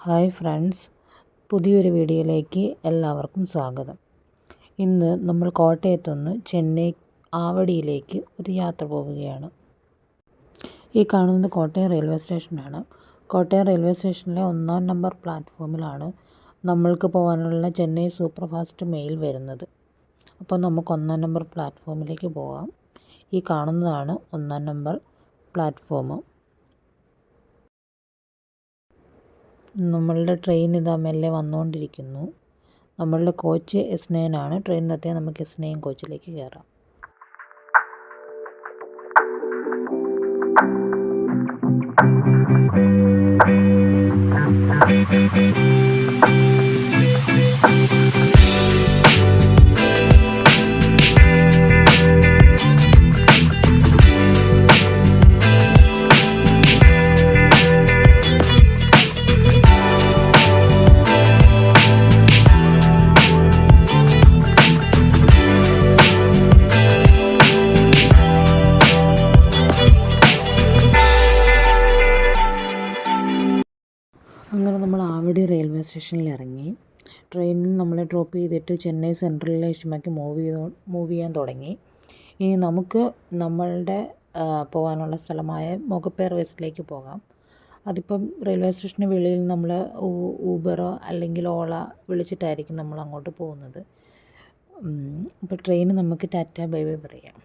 Hi friends, പുതിയൊരു വീഡിയോയിലേക്ക് എല്ലാവർക്കും സ്വാഗതം. ഇന്ന് നമ്മൾ കോട്ടയത്തുനിന്ന് ചെന്നൈ ആവടിയിലേക്ക് ഒരു യാത്ര പോവുകയാണ്. ഈ കാണുന്നത് കോട്ടയം റെയിൽവേ സ്റ്റേഷനാണ്. കോട്ടയം റെയിൽവേ സ്റ്റേഷനിലെ 1-ാം നമ്പർ പ്ലാറ്റ്ഫോമിലാണ് നമ്മൾക്ക് പോകാനുള്ള ചെന്നൈ സൂപ്പർ ഫാസ്റ്റ് മെയിൽ വരുന്നത്. അപ്പോൾ നമുക്ക് 1-ാം നമ്പർ പ്ലാറ്റ്ഫോമിലേക്ക് പോകാം. ഈ കാണുന്നതാണ് 1-ാം നമ്പർ പ്ലാറ്റ്ഫോം. നമ്മളുടെ ട്രെയിൻ ഇതാ മെല്ലെ വന്നുകൊണ്ടിരിക്കുന്നു. നമ്മളുടെ കോച്ച് S9 ആണ്. ട്രെയിനിനെത്തിയാൽ നമുക്ക് S9 കോച്ചിലേക്ക് കയറാം. അങ്ങനെ നമ്മൾ ആവടി റെയിൽവേ സ്റ്റേഷനിൽ ഇറങ്ങി. ട്രെയിനിൽ നമ്മളെ ഡ്രോപ്പ് ചെയ്തിട്ട് ചെന്നൈ സെൻട്രൽ ലക്ഷ്യമാക്കി മൂവ് ചെയ്യാൻ തുടങ്ങി. ഇനി നമുക്ക് നമ്മളുടെ പോകാനുള്ള സ്ഥലമായ മുഖപ്പേർ വെസ്റ്റിലേക്ക് പോകാം. അതിപ്പം റെയിൽവേ സ്റ്റേഷന് വെളിയിൽ നമ്മൾ ഊബറോ അല്ലെങ്കിൽ ഓള വിളിച്ചിട്ടായിരിക്കും നമ്മൾ അങ്ങോട്ട് പോകുന്നത്. അപ്പോൾ ട്രെയിന് നമുക്ക് ടാറ്റ ബൈ ബൈ പറയാം.